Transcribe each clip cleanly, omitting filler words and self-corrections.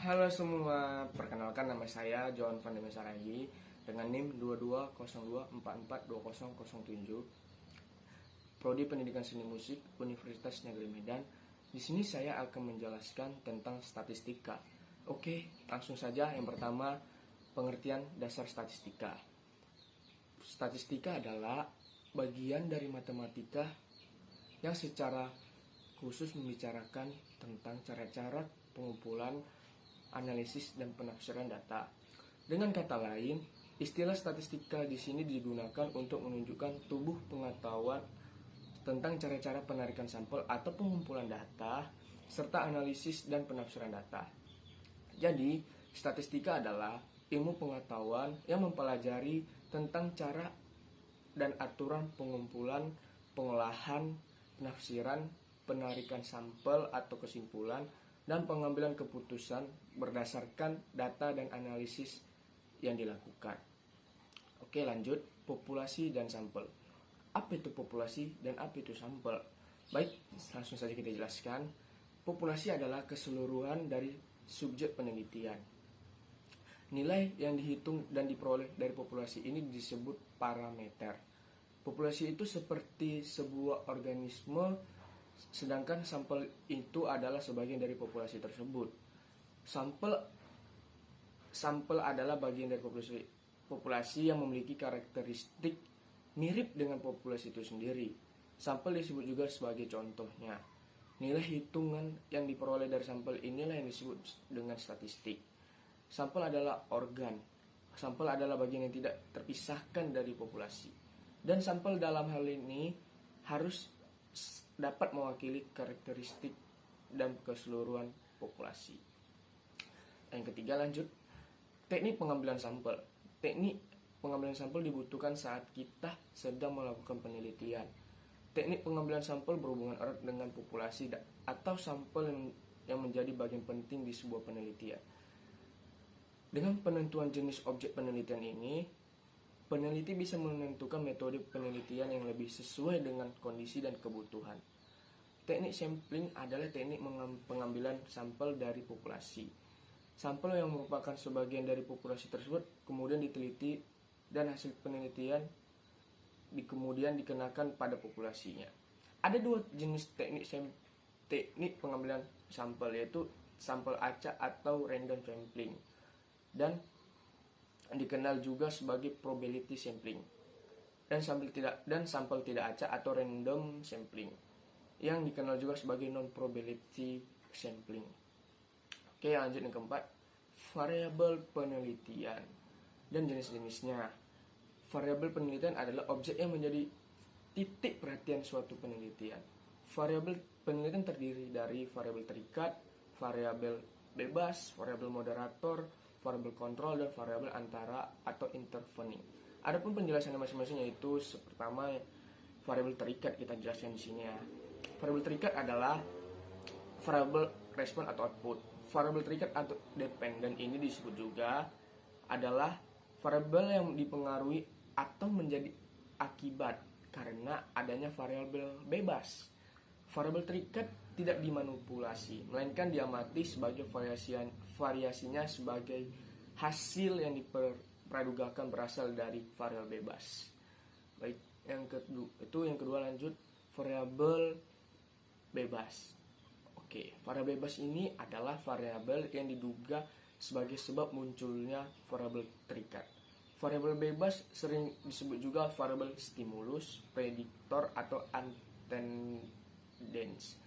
Halo semua, perkenalkan nama saya John Van de Mesaragi dengan NIM 2202442007, Prodi Pendidikan Seni Musik Universitas Negeri Medan. Di sini saya akan menjelaskan tentang statistika. Oke, langsung saja. Yang pertama, pengertian dasar statistika. Statistika adalah bagian dari matematika yang secara khusus membicarakan tentang cara-cara pengumpulan, analisis, dan penafsiran data. Dengan kata lain, istilah statistika di sini digunakan untuk menunjukkan tubuh pengetahuan tentang cara-cara penarikan sampel atau pengumpulan data, serta analisis dan penafsiran data. Jadi, statistika adalah ilmu pengetahuan yang mempelajari tentang cara dan aturan pengumpulan, pengolahan, penafsiran, penarikan sampel atau kesimpulan, dan pengambilan keputusan berdasarkan data dan analisis yang dilakukan. Oke, lanjut. Populasi dan sampel. Apa itu populasi dan apa itu sampel? Baik, langsung saja kita jelaskan. Populasi adalah keseluruhan dari subjek penelitian. Nilai yang dihitung dan diperoleh dari populasi ini disebut parameter. Populasi itu seperti sebuah organisme, sedangkan sampel itu adalah sebagian dari populasi tersebut. Sampel adalah bagian dari populasi yang memiliki karakteristik mirip dengan populasi itu sendiri. Sampel disebut juga sebagai contohnya. Nilai hitungan yang diperoleh dari sampel inilah yang disebut dengan statistik. Sampel adalah organ. Sampel adalah bagian yang tidak terpisahkan dari populasi. Dan sampel dalam hal ini harus dapat mewakili karakteristik dan keseluruhan populasi. Yang ketiga, lanjut. Teknik pengambilan sampel. Teknik pengambilan sampel dibutuhkan saat kita sedang melakukan penelitian. Teknik pengambilan sampel berhubungan erat dengan populasi atau sampel yang menjadi bagian penting di sebuah penelitian. Dengan penentuan jenis objek penelitian ini, peneliti bisa menentukan metode penelitian yang lebih sesuai dengan kondisi dan kebutuhan. Teknik sampling adalah teknik pengambilan sampel dari populasi. Sampel yang merupakan sebagian dari populasi tersebut kemudian diteliti dan hasil penelitian kemudian dikenakan pada populasinya. Ada dua jenis teknik pengambilan sampel, yaitu sampel acak atau random sampling, dan dikenal juga sebagai probability sampling, dan sampel tidak acak atau random sampling, yang dikenal juga sebagai non probability sampling. Oke, lanjut yang keempat, variabel penelitian dan jenis-jenisnya. Variabel penelitian adalah objek yang menjadi titik perhatian suatu penelitian. Variabel penelitian terdiri dari variabel terikat, variabel bebas, variabel moderator, variabel kontrol, dan variabel antara atau intervening. Adapun penjelasannya masing-masing, yaitu pertama variabel terikat kita jelaskan di sini ya. Variabel terikat adalah variabel respon atau output. Variabel terikat atau dependen ini disebut juga adalah variabel yang dipengaruhi atau menjadi akibat karena adanya variabel bebas. Variabel terikat tidak dimanipulasi, melainkan diamati sebagai variasinya sebagai hasil yang dipradugakan berasal dari variabel bebas. Baik, yang kedua lanjut, variabel bebas. Oke, variabel bebas ini adalah variabel yang diduga sebagai sebab munculnya variabel terikat. Variabel bebas sering disebut juga variabel stimulus, prediktor, atau antecedents.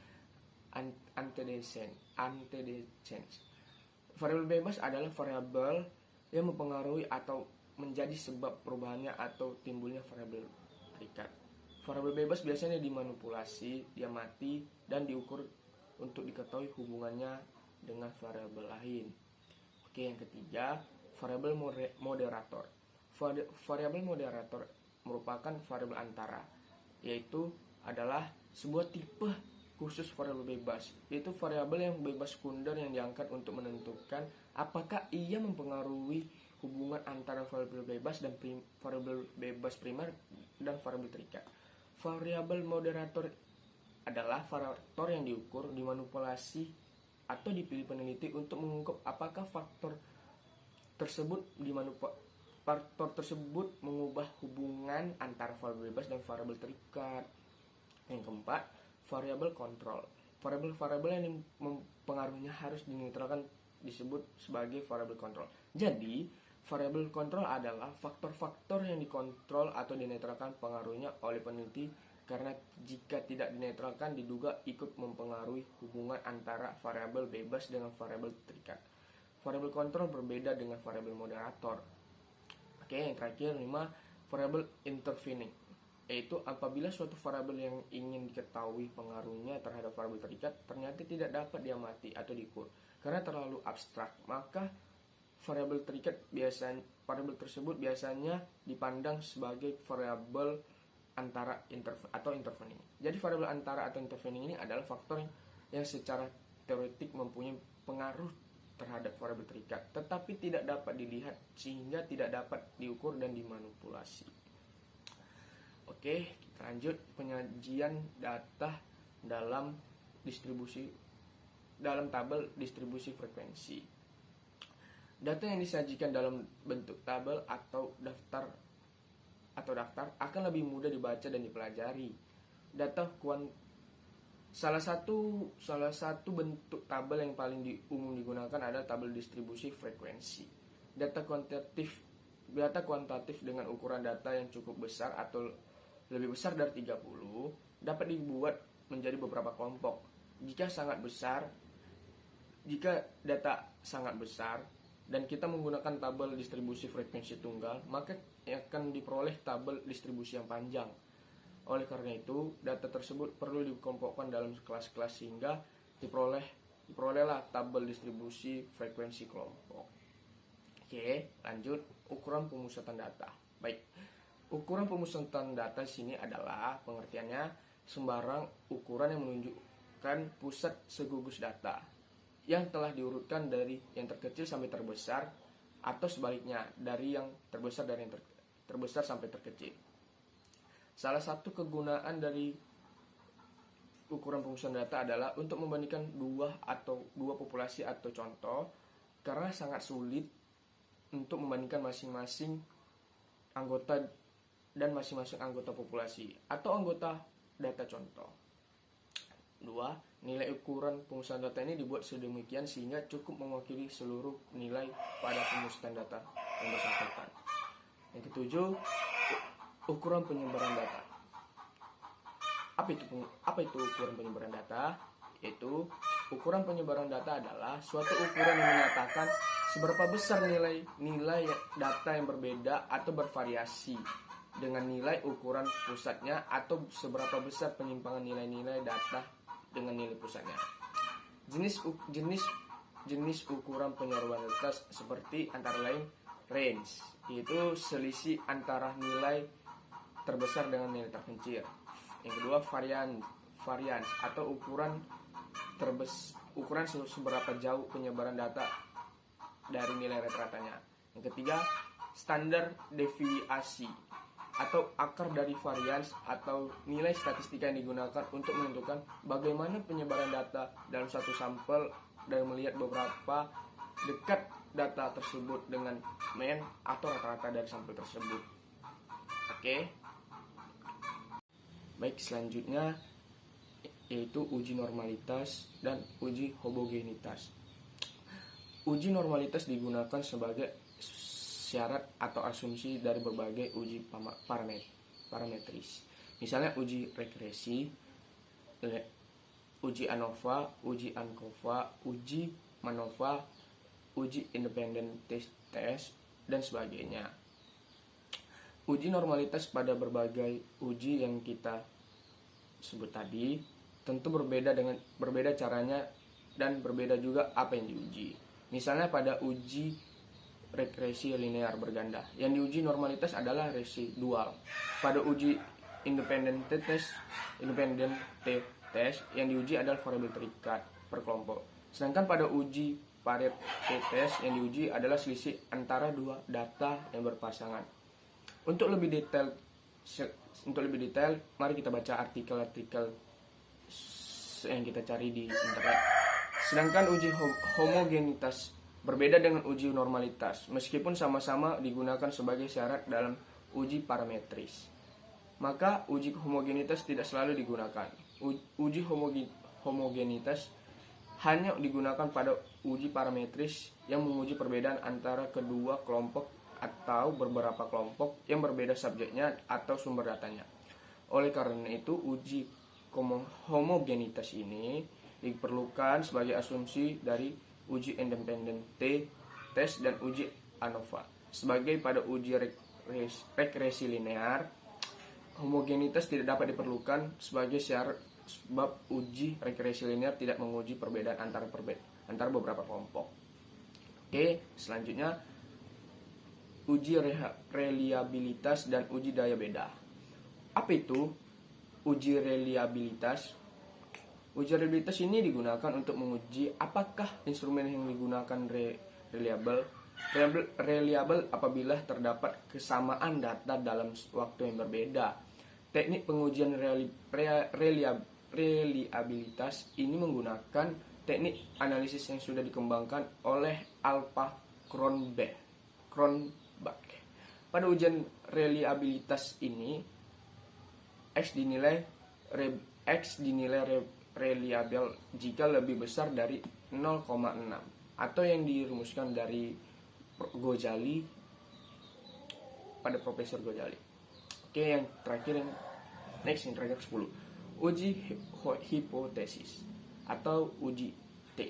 Variabel bebas adalah variabel yang mempengaruhi atau menjadi sebab perubahannya atau timbulnya variabel terikat. Variabel bebas biasanya dimanipulasi, diamati, dan diukur untuk diketahui hubungannya dengan variabel lain. Oke, yang ketiga, variabel moderator. Variabel moderator merupakan variabel antara, yaitu adalah sebuah tipe khusus variabel bebas, yaitu variabel yang bebas sekunder yang diangkat untuk menentukan apakah ia mempengaruhi hubungan antara variabel bebas dan variabel bebas primer dan variabel terikat. Variabel moderator adalah faktor yang diukur, dimanipulasi, atau dipilih peneliti untuk mengungkap apakah faktor tersebut mengubah hubungan antara variabel bebas dan variabel terikat. Yang keempat, variabel kontrol. Variabel-variabel yang mempengaruhinya harus dinetralkan disebut sebagai variabel kontrol. Jadi, variabel kontrol adalah faktor-faktor yang dikontrol atau dinetralkan pengaruhnya oleh peneliti karena jika tidak dinetralkan diduga ikut mempengaruhi hubungan antara variabel bebas dengan variabel terikat. Variabel kontrol berbeda dengan variabel moderator. Oke, yang terakhir 5, variabel intervening, yaitu apabila suatu variabel yang ingin diketahui pengaruhnya terhadap variabel terikat ternyata tidak dapat diamati atau diukur karena terlalu abstrak, maka variabel tersebut biasanya dipandang sebagai variabel antara atau intervening. Jadi variabel antara atau intervening ini adalah faktor yang secara teoretik mempunyai pengaruh terhadap variabel terikat, tetapi tidak dapat dilihat sehingga tidak dapat diukur dan dimanipulasi. Oke, kita lanjut penyajian data dalam tabel distribusi frekuensi. Data yang disajikan dalam bentuk tabel atau daftar akan lebih mudah dibaca dan dipelajari. Salah satu bentuk tabel yang paling umum digunakan adalah tabel distribusi frekuensi. Data kuantitatif dengan ukuran data yang cukup besar atau lebih besar dari 30 dapat dibuat menjadi beberapa kelompok. Jika data sangat besar dan kita menggunakan tabel distribusi frekuensi tunggal, maka akan diperoleh tabel distribusi yang panjang. Oleh karena itu, data tersebut perlu dikelompokkan dalam kelas-kelas sehingga diperolehlah tabel distribusi frekuensi kelompok. Oke, lanjut ukuran pemusatan data. Baik, ukuran pemusatan data di sini adalah pengertiannya sembarang ukuran yang menunjukkan pusat segugus data yang telah diurutkan dari yang terkecil sampai terbesar atau sebaliknya dari yang terbesar sampai terkecil. Salah satu kegunaan dari ukuran pemusatan data adalah untuk membandingkan dua populasi atau contoh, karena sangat sulit untuk membandingkan masing-masing anggota populasi atau anggota data contoh. 2. Nilai ukuran pemusatan data ini dibuat sedemikian sehingga cukup mewakili seluruh nilai pada pemusatan data yang bersangkutan. Yang ketujuh, ukuran penyebaran data. Apa itu ukuran penyebaran data? Yaitu ukuran penyebaran data adalah suatu ukuran yang menyatakan seberapa besar nilai data yang berbeda atau bervariasi dengan nilai ukuran pusatnya atau seberapa besar penyimpangan nilai-nilai data dengan nilai pusatnya. Jenis ukuran penyebaran data seperti antara lain range, yaitu selisih antara nilai terbesar dengan nilai terkecil. Yang kedua, varians atau ukuran seberapa jauh penyebaran data dari nilai rata-ratanya. Yang ketiga, standar deviasi atau akar dari varians atau nilai statistika yang digunakan untuk menentukan bagaimana penyebaran data dalam satu sampel dan melihat beberapa dekat data tersebut dengan mean atau rata-rata dari sampel tersebut. Oke. Baik, selanjutnya yaitu uji normalitas dan uji homogenitas. Uji normalitas digunakan sebagai syarat atau asumsi dari berbagai uji parametris. Misalnya uji regresi, uji ANOVA, uji ANCOVA, uji MANOVA, uji independent test, dan sebagainya. Uji normalitas pada berbagai uji yang kita sebut tadi tentu berbeda caranya dan berbeda juga apa yang diuji. Misalnya pada uji regresi linear berganda, yang diuji normalitas adalah residual. Pada uji independent test yang diuji adalah variabel terikat per kelompok. Sedangkan pada uji Pareto test yang diuji adalah selisih antara dua data yang berpasangan. Untuk lebih detail, mari kita baca artikel-artikel yang kita cari di internet. Sedangkan uji homogenitas berbeda dengan uji normalitas, meskipun sama-sama digunakan sebagai syarat dalam uji parametris. Maka uji homogenitas tidak selalu digunakan. Uji homogenitas hanya digunakan pada uji parametris yang menguji perbedaan antara kedua kelompok atau beberapa kelompok yang berbeda subjeknya atau sumber datanya. Oleh karena itu, uji homogenitas ini diperlukan sebagai asumsi dari uji independen tes dan uji ANOVA. Sebagai pada uji regresi linear, homogenitas tidak dapat diperlukan sebagai syarat sebab uji regresi linear tidak menguji perbedaan antara beberapa kelompok. Oke, selanjutnya uji reliabilitas dan uji daya beda. Apa itu uji reliabilitas? Uji reliabilitas ini digunakan untuk menguji apakah instrumen yang digunakan reliable apabila terdapat kesamaan data dalam waktu yang berbeda. Teknik pengujian reliabilitas ini menggunakan teknik analisis yang sudah dikembangkan oleh Alpha Kronbach. Pada ujian reliabilitas ini, X dinilai reliable jika lebih besar dari 0,6 atau yang dirumuskan dari Ghazali pada Profesor Ghazali. Oke, yang terakhir yang terakhir 10. Uji hipotesis atau uji T.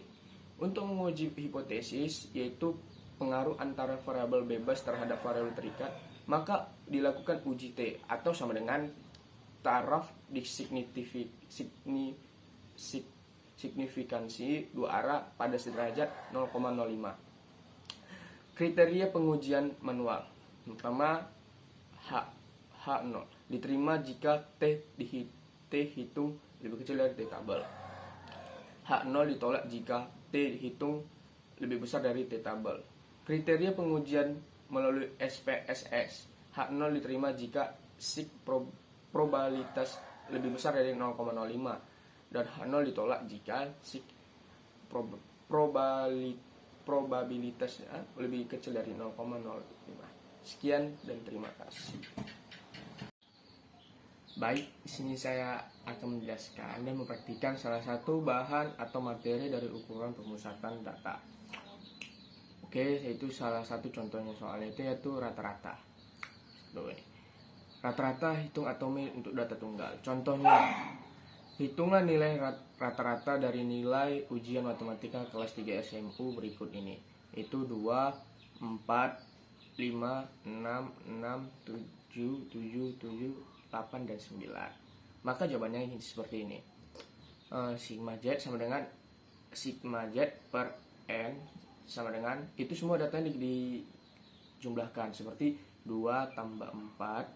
Untuk menguji hipotesis yaitu pengaruh antara variabel bebas terhadap variabel terikat, maka dilakukan uji T atau sama dengan taraf signifikansi dua arah pada sederajat 0,05. Kriteria pengujian manual. Pertama, H0 diterima jika T hitung lebih kecil dari T tabel. H0 ditolak jika T dihitung lebih besar dari T tabel. Kriteria pengujian melalui SPSS. H0 diterima jika sig probabilitas lebih besar dari 0,05 dan H0 ditolak jika sig probabilitasnya lebih kecil dari 0,05. Sekian dan terima kasih. Baik, di sini saya akan menjelaskan dan mempraktikkan salah satu bahan atau materi dari ukuran pemusatan data. Oke, yaitu salah satu contohnya soalnya itu yaitu rata-rata. Rata-rata hitung atomi untuk data tunggal. Contohnya, hitunglah nilai rata-rata dari nilai ujian matematika kelas 3 SMU berikut ini. Itu 2, 4, 5, 6, 6, 7, 7, 8, dan 9. Maka jawabannya seperti ini. Sigma Z sama dengan sigma Z per N sama dengan, itu semua datanya dijumlahkan seperti 2 tambah 4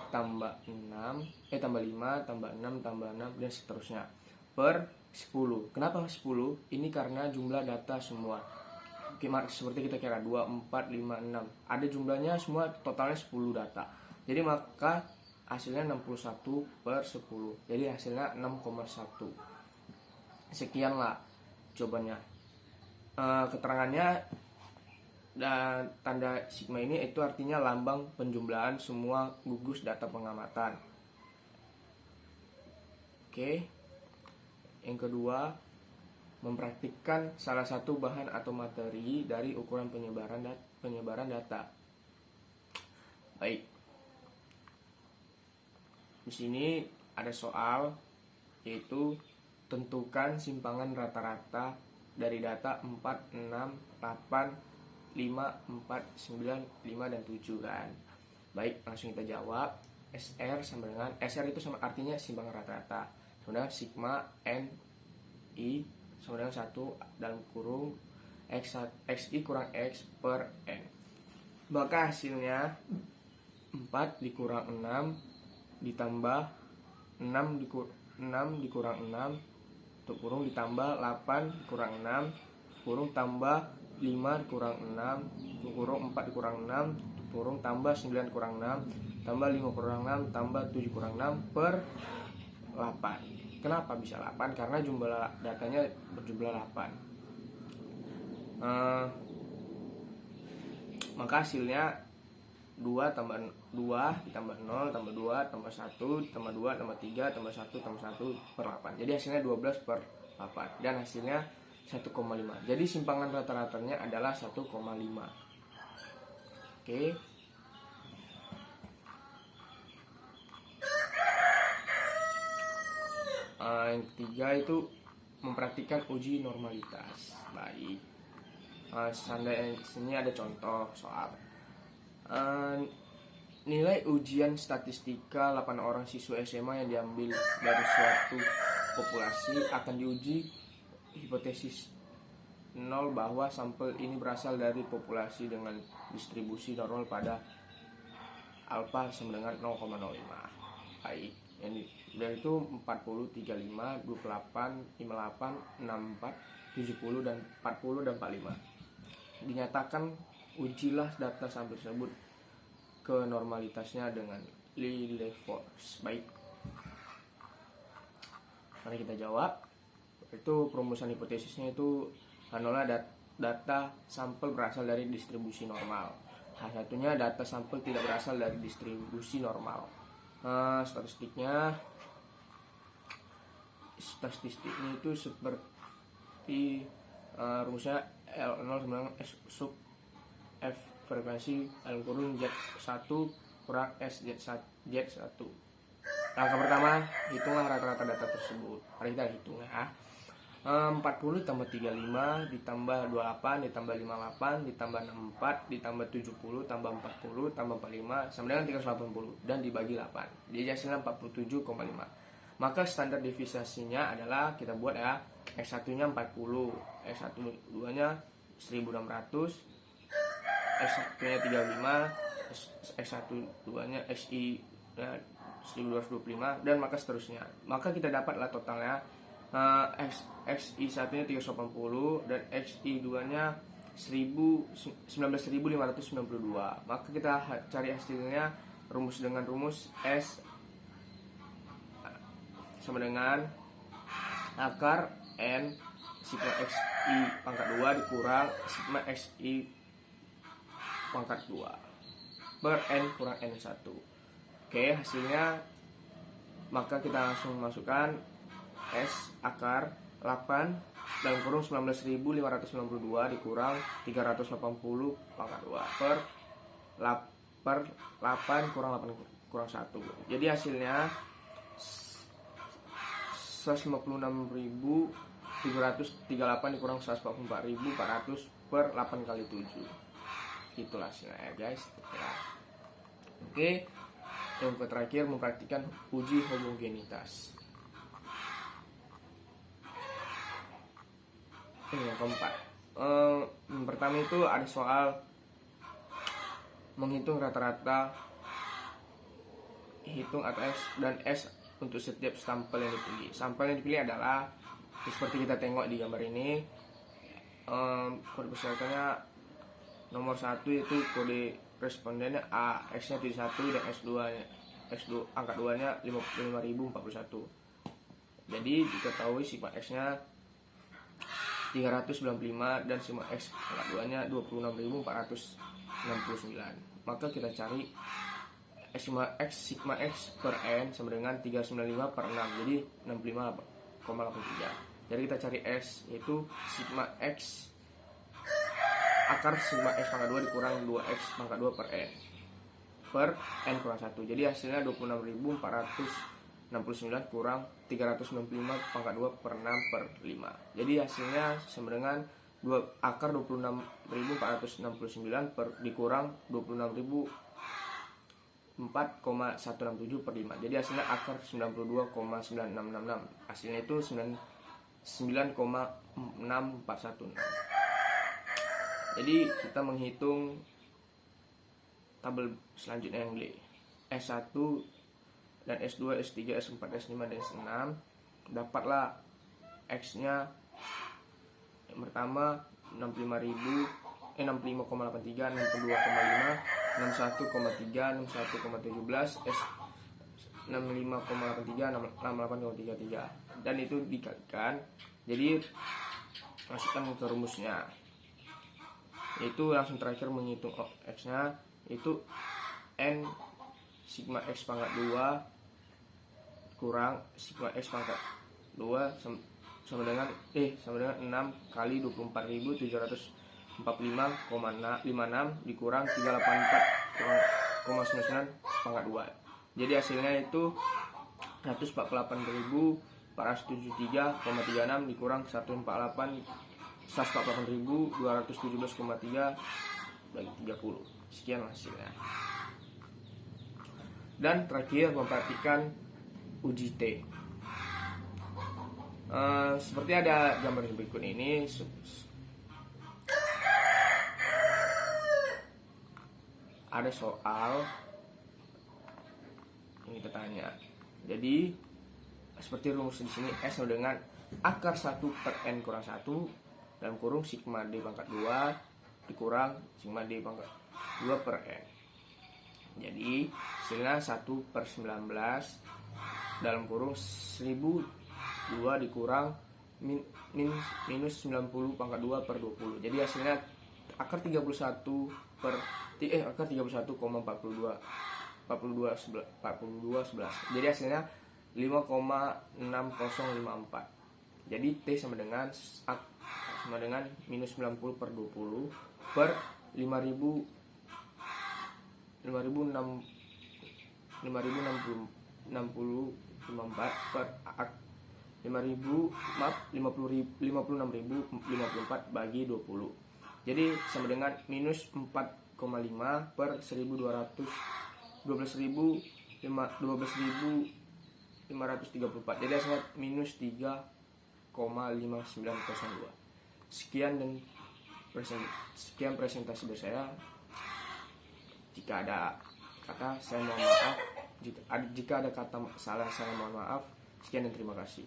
tambah 6 tambah 5 tambah 6 tambah 6 dan seterusnya per 10. Kenapa 10? Ini karena jumlah data semua. Seperti kita kira 2, 4, 5, 6. Ada jumlahnya semua, totalnya 10 data. Jadi maka hasilnya 61 per 10. Jadi hasilnya 6,1. Sekianlah jawabannya. Keterangannya dan tanda sigma ini itu artinya lambang penjumlahan semua gugus data pengamatan. Oke. Yang kedua, mempraktikkan salah satu bahan atau materi dari ukuran penyebaran data. Baik. Di sini ada soal yaitu tentukan simpangan rata-rata dari data 4, 6, 8, 5, 4, 9, 5, dan 7 kan. Baik, langsung kita jawab. SR sama dengan, SR itu sama artinya simpangan rata-rata. Sama dengan sigma N I sama dengan 1 dalam kurung XI kurang X per N. Maka hasilnya 4 dikurang 6 ditambah 6 dikurang 6 untuk kurung ditambah 8 dikurang 6 kurung tambah 5 dikurang 6 kurung 4 dikurang 6 kurung tambah 9 kurang 6 tambah 5 kurang 6 tambah 7 kurang 6 per 8. Kenapa bisa 8? Karena jumlah datanya berjumlah 8. Maka hasilnya 2 tambah 2 ditambah 0 tambah 2 tambah 1 tambah 2 tambah 3 tambah 1 tambah 1 per 8. Jadi hasilnya 12 per 8. Dan hasilnya 1,5. Jadi simpangan rata-ratanya adalah 1,5. Oke. Yang ketiga itu memperhatikan uji normalitas. Baik. Seandainya sini ada contoh soal. Nilai ujian statistika 8 orang siswa SMA yang diambil dari suatu populasi akan diuji hipotesis 0 bahwa sampel ini berasal dari populasi dengan distribusi normal pada alfa sama dengan 0,05. Baik, yang dari itu 40, 35, 28, 58, 64, 70 dan 40 dan 45. Dinyatakan ujilah data sampel tersebut ke normalitasnya dengan Lilliefors. Baik, mari kita jawab. Itu perumusan hipotesisnya itu adalah data sampel berasal dari distribusi normal. Satunya data sampel tidak berasal dari distribusi normal. Statistiknya itu seperti rumusnya L0 sama S sub F frekuensi L kurung Z1 kurang S Z1. Langkah pertama, hitunglah rata-rata data tersebut. Mari kita hitung ya. 40 tambah 35 ditambah 28 ditambah 58 ditambah 64 ditambah 70 tambah 40 tambah 45 sama dengan 380 dan dibagi 8. Jadi hasilnya 47,5. Maka standar deviasinya adalah kita buat ya. X1-nya 40, X1-2-nya 1600, X1-nya 35, X1-2-nya XI-nya 1225 dan maka seterusnya. Maka kita dapatlah totalnya XI1-nya 380 dan XI2-nya 19.592. Maka kita cari hasilnya dengan rumus S sama dengan akar N sigma XI pangkat 2 dikurang sigma XI pangkat 2 per N kurang N1. Oke, hasilnya maka kita langsung masukkan S akar 8 dalam kurung 19.592 dikurang 380 pangkat 2 per 8 kurang 8 kurang 1. Jadi hasilnya 156.738 dikurang 144.400 per 8 kali 7. Itulah hasilnya ya guys. Oke, yang terakhir mempraktikkan uji homogenitas. Yang keempat, pertama itu ada soal menghitung rata-rata hitung atau S dan S untuk setiap sampel yang dipilih. Sampel yang dipilih adalah seperti kita tengok di gambar ini. Kode persyaratannya nomor 1 itu kode respondennya A, X-nya 71 dan X2 angka 2-nya 55.041. Jadi diketahui sigma X-nya 395 dan sigma X angka 2-nya 26.469. Maka kita cari sigma X per N sama dengan 395 per 6, jadi 65,83. Jadi kita cari S, yaitu sigma X akar sigma X pangkat 2 dikurang 2X pangkat 2 per N kurang 1. Jadi hasilnya 26.469 kurang 395 pangkat 2 per 6 per 5. Jadi hasilnya sama dengan akar 26.469 dikurang 26.4,167 per 5. Jadi hasilnya akar 92,9666. Hasilnya itu 9,6416. Jadi kita menghitung tabel selanjutnya yang di S1 dan S2, S3, S4, S5 dan S6. Dapatlah X-nya yang pertama 65,83, 62,5, 61,3, 61,17, 65,83 68,33 dan itu dikalikan. Jadi masukkan ke rumusnya, itu langsung terakhir menghitung x nya itu n sigma x pangkat 2 kurang sigma x pangkat 2 sama dengan 6 kali 24.745,56 dikurang 384,99 pangkat 2. Jadi hasilnya itu 148.473,36 dikurang 148.217,3 bagi 30. Sekian hasilnya. Dan terakhir memperhatikan uji T. Seperti ada gambar berikut ini. Ada soal yang kita tanya. Jadi seperti rumus di sini, S sama dengan akar 1 per N kurang 1 dalam kurung sigma D pangkat 2 dikurang sigma D pangkat 2 per N. Jadi hasilnya 1 per 19 dalam kurung 1002 dikurang minus 90 pangkat 2 per 20. Jadi hasilnya akar 31 per akar 31,42 11. Jadi hasilnya 5,6054. Jadi T sama dengan minus 90 per 20 per 56.054 per 56.054 bagi 20. Jadi sama dengan minus 4,5 per 12.534. Jadi hasilnya minus 3,5902. Sekian presentasi dari saya. Jika ada kata saya mohon maaf. Jika ada kata salah saya mohon maaf. Sekian dan terima kasih.